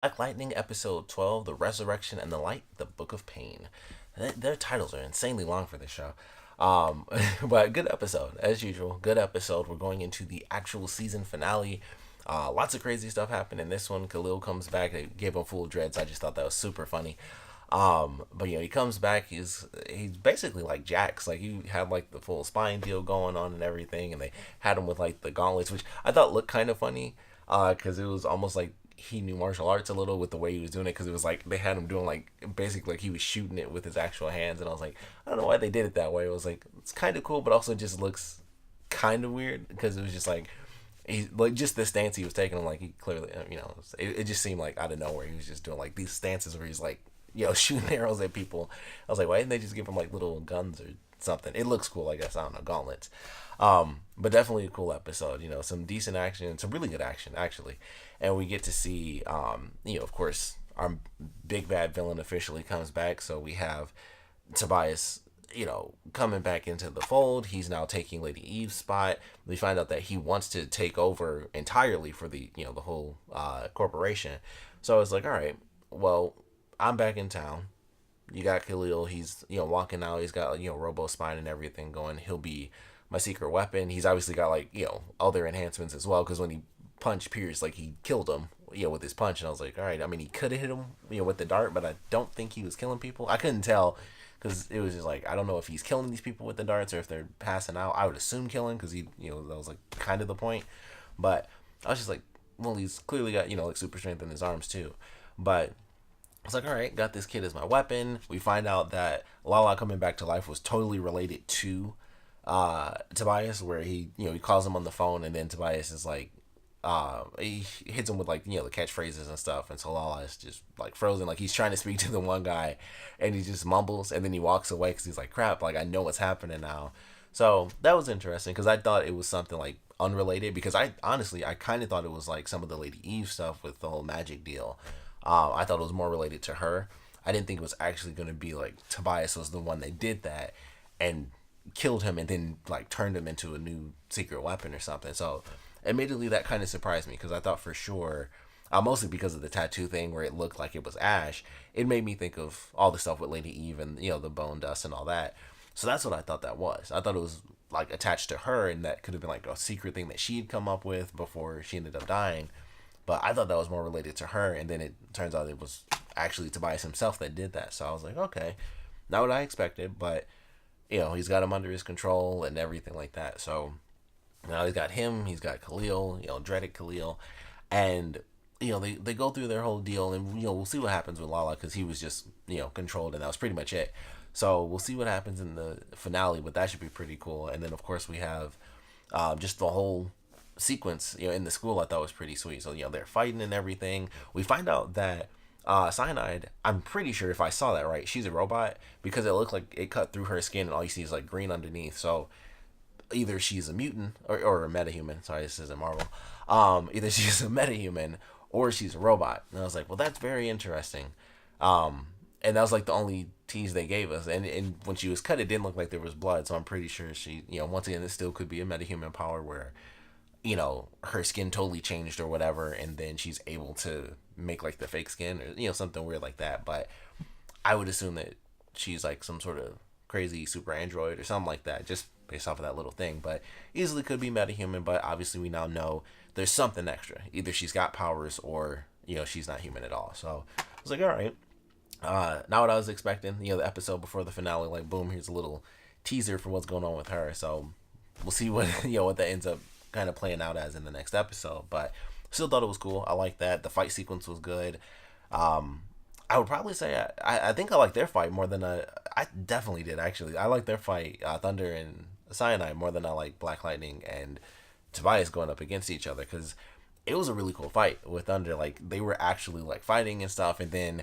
Black Lightning episode 12, The Resurrection and the Light, The Book of Pain. Their titles are insanely long for this show. Um, but good episode, as usual. Good episode. We're going into the actual season finale. Lots of crazy stuff happened in this one. Khalil comes back. They gave him full dreads. I just thought that was super funny. But he comes back. He's basically like Jax. Like he had like the full spine deal going on and everything, and they had him with like the gauntlets, which I thought looked kind of funny. Because it was almost like he knew martial arts a little with the way he was doing it. Because it was like they had him doing like basically like he was shooting it with his actual hands, and I was like, I don't know why they did it that way. It was like it's kind of cool, but also just looks kind of weird because it was just like he like just the stance he was taking. I'm like he clearly it just seemed like out of nowhere he was just doing like these stances where he's like shooting arrows at people. I was like, why didn't they just give him like little guns or something? It looks cool, I guess. I don't know, gauntlets. But definitely a cool episode. Some decent action, some really good action actually, and we get to see, of course, our big bad villain officially comes back. So we have Tobias, coming back into the fold. He's now taking Lady Eve's spot. We find out that he wants to take over entirely for the whole corporation. So I was like, all right, well, I'm back in town. You got Khalil. He's walking out. He's got Robo Spine and everything going. He'll be my secret weapon. He's obviously got like other enhancements as well. Because when he punched Pierce, like he killed him with his punch. And I was like, all right. I mean, he could have hit him with the dart, but I don't think he was killing people. I couldn't tell because it was just like I don't know if he's killing these people with the darts or if they're passing out. I would assume killing because he that was like kind of the point. But I was just like, well, he's clearly got like super strength in his arms too. But I was like, all right, got this kid as my weapon. We find out that Lala coming back to life was totally related to Tobias, where he calls him on the phone, and then Tobias is like, he hits him with like the catchphrases and stuff, and so Lala is just like frozen, like he's trying to speak to the one guy, and he just mumbles, and then he walks away because he's like, crap, like I know what's happening now. So that was interesting because I thought it was something like unrelated because I honestly I kind of thought it was like some of the Lady Eve stuff with the whole magic deal. I thought it was more related to her. I didn't think it was actually going to be like Tobias was the one that did that and killed him and then like turned him into a new secret weapon or something. So admittedly, that kind of surprised me because I thought for sure, mostly because of the tattoo thing where it looked like it was Ash, it made me think of all the stuff with Lady Eve and the bone dust and all that. So that's what I thought that was. I thought it was like attached to her, and that could have been like a secret thing that she'd come up with before she ended up dying. But I thought that was more related to her, and then it turns out it was actually Tobias himself that did that. So I was like, okay, not what I expected, but he's got him under his control and everything like that. So now he's got him, he's got Khalil, dreaded Khalil, and they go through their whole deal, and we'll see what happens with Lala because he was just controlled, and that was pretty much it. So we'll see what happens in the finale, but that should be pretty cool. And then of course we have just the whole sequence in the school I thought was pretty sweet. So they're fighting and everything. We find out that Cyanide, I'm pretty sure if I saw that right, she's a robot because it looked like it cut through her skin and all you see is like green underneath. So either she's a mutant or a metahuman. Sorry, this isn't Marvel. Either she's a metahuman or she's a robot. And I was like, well, that's very interesting. And that was like the only tease they gave us. And when she was cut, it didn't look like there was blood. So I'm pretty sure she, once again, it still could be a metahuman power where her skin totally changed or whatever, and then she's able to make like the fake skin or something weird like that. But I would assume that she's like some sort of crazy super android or something like that, just based off of that little thing. But easily could be metahuman. But obviously we now know there's something extra. Either she's got powers or she's not human at all. So I was like, all right, not what I was expecting. The episode before the finale, like boom, here's a little teaser for what's going on with her. So we'll see what what that ends up kind of playing out as in the next episode. But still thought it was cool. I like that. The fight sequence was good. I would probably say I think I like their fight more than I definitely did actually. I like their fight, Thunder and Cyanide, more than I like Black Lightning and Tobias going up against each other because it was a really cool fight with Thunder. Like they were actually like fighting and stuff, and then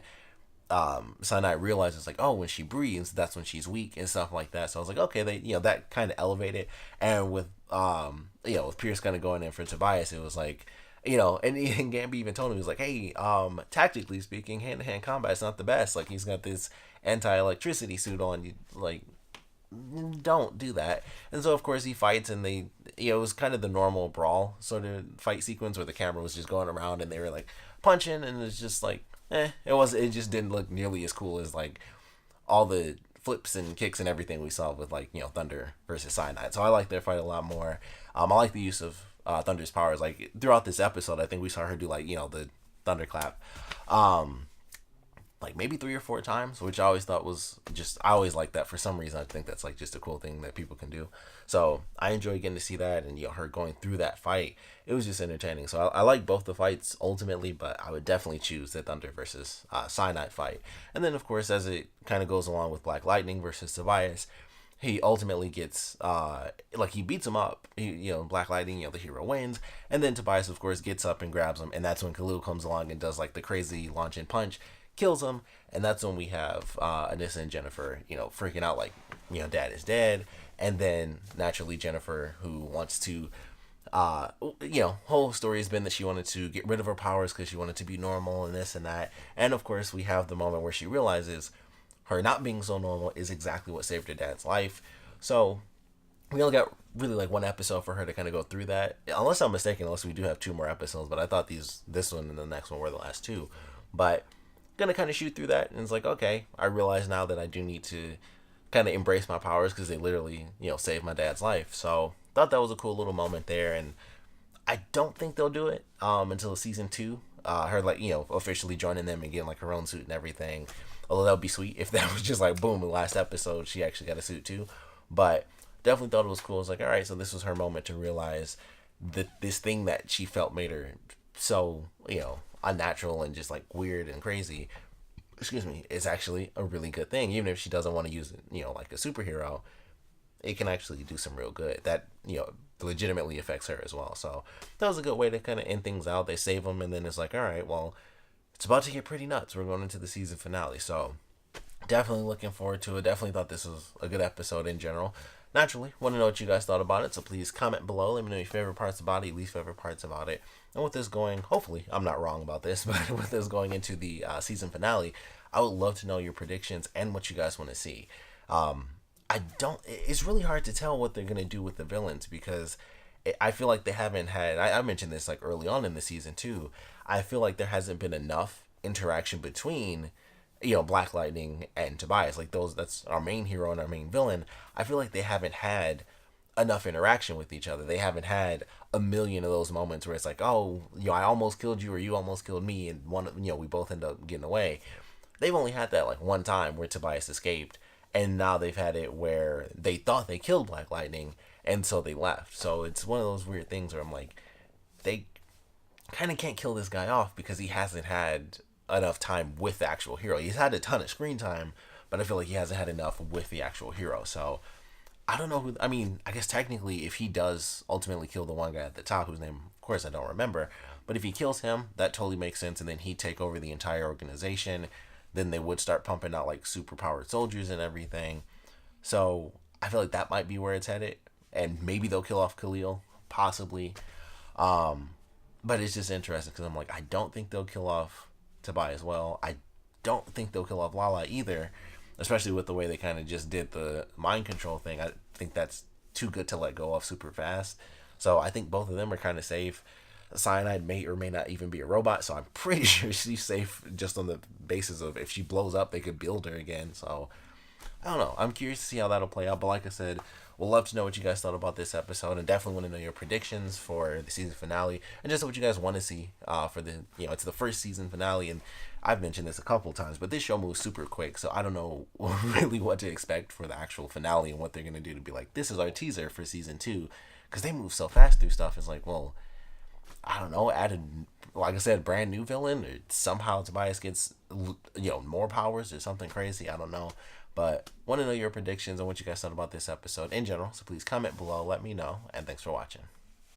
Cyanide realizes like, oh, when she breathes, that's when she's weak and stuff like that. So I was like, okay, they that kind of elevated. And with with Pierce kind of going in for Tobias, it was like, and Gamby even told him, he was like, hey, tactically speaking, hand to hand combat is not the best. Like he's got this anti-electricity suit on. You like don't do that. And so of course he fights, and it was kind of the normal brawl sort of fight sequence where the camera was just going around and they were like punching, and it's just like, it just didn't look nearly as cool as like all the flips and kicks and everything we saw with like Thunder versus Cyanide. So I like their fight a lot more. I like the use of Thunder's powers. Like throughout this episode, I think we saw her do like the thunderclap, like maybe 3 or 4 times, which I always thought was just, I always like that for some reason. I think that's like just a cool thing that people can do. So I enjoy getting to see that, and her going through that fight. It was just entertaining. So I like both the fights ultimately, but I would definitely choose the Thunder versus Cyanide fight. And then of course, as it kind of goes along with Black Lightning versus Tobias, he ultimately gets like he beats him up. Black Lightning, the hero wins, and then Tobias of course gets up and grabs him, and that's when Khalil comes along and does like the crazy launch and punch, kills him, and that's when we have Anissa and Jennifer, freaking out like, Dad is dead, and then naturally Jennifer, who wants to, whole story has been that she wanted to get rid of her powers because she wanted to be normal and this and that, and of course we have the moment where she realizes her not being so normal is exactly what saved her dad's life. So we only got really like one episode for her to kind of go through that, unless I'm mistaken, unless we do have 2 more episodes, but I thought this one and the next one were the last 2, but gonna kind of shoot through that, and it's like, okay, I realize now that I do need to kind of embrace my powers because they literally saved my dad's life. So thought that was a cool little moment there, and I don't think they'll do it until season 2, her like officially joining them and getting like her own suit and everything, although that would be sweet if that was just like boom, the last episode she actually got a suit too. But definitely thought it was cool. It's like, all right, so this was her moment to realize that this thing that she felt made her so unnatural and just like weird and crazy, is actually a really good thing. Even if she doesn't want to use it like a superhero, it can actually do some real good that legitimately affects her as well. So that was a good way to kind of end things out. They save them, and then it's like, all right, well, it's about to get pretty nuts. We're going into the season finale, so definitely looking forward to it. Definitely thought this was a good episode in general. Naturally, want to know what you guys thought about it, so please comment below. Let me know your favorite parts about it, least favorite parts about it. And with this going, hopefully, I'm not wrong about this, but with this going into the season finale, I would love to know your predictions and what you guys want to see. It's really hard to tell what they're going to do with the villains, because I feel like they haven't had, I mentioned this like early on in the season too, I feel like there hasn't been enough interaction between Black Lightning and Tobias, like that's our main hero and our main villain. I feel like they haven't had enough interaction with each other. They haven't had a million of those moments where it's like, oh, I almost killed you, or you almost killed me, and we both end up getting away. They've only had that like one time where Tobias escaped, and now they've had it where they thought they killed Black Lightning, and so they left. So it's one of those weird things where I'm like, they kind of can't kill this guy off because he hasn't had enough time with the actual hero. He's had a ton of screen time, but I feel like he hasn't had enough with the actual hero. So I don't know I guess technically if he does ultimately kill the one guy at the top, whose name of course I don't remember, but if he kills him, that totally makes sense, and then he'd take over the entire organization. Then they would start pumping out like super powered soldiers and everything. So I feel like that might be where it's headed, and maybe they'll kill off Khalil, possibly. But it's just interesting because I'm like, I don't think they'll kill off Tobias well. I don't think they'll kill off Lala either, especially with the way they kind of just did the mind control thing. I think that's too good to let go of super fast. So I think both of them are kind of safe. Cyanide may or may not even be a robot, so I'm pretty sure she's safe just on the basis of if she blows up, they could build her again. So I don't know. I'm curious to see how that'll play out. But like I said, we'll love to know what you guys thought about this episode, and definitely want to know your predictions for the season finale, and just what you guys want to see for the, it's the first season finale, and I've mentioned this a couple times, but this show moves super quick, so I don't know really what to expect for the actual finale and what they're going to do to be like, this is our teaser for season 2, because they move so fast through stuff. It's like, well, I don't know, added, like I said, brand new villain, or somehow Tobias gets, more powers or something crazy. I don't know. But want to know your predictions and what you guys thought about this episode in general. So please comment below, let me know, and thanks for watching.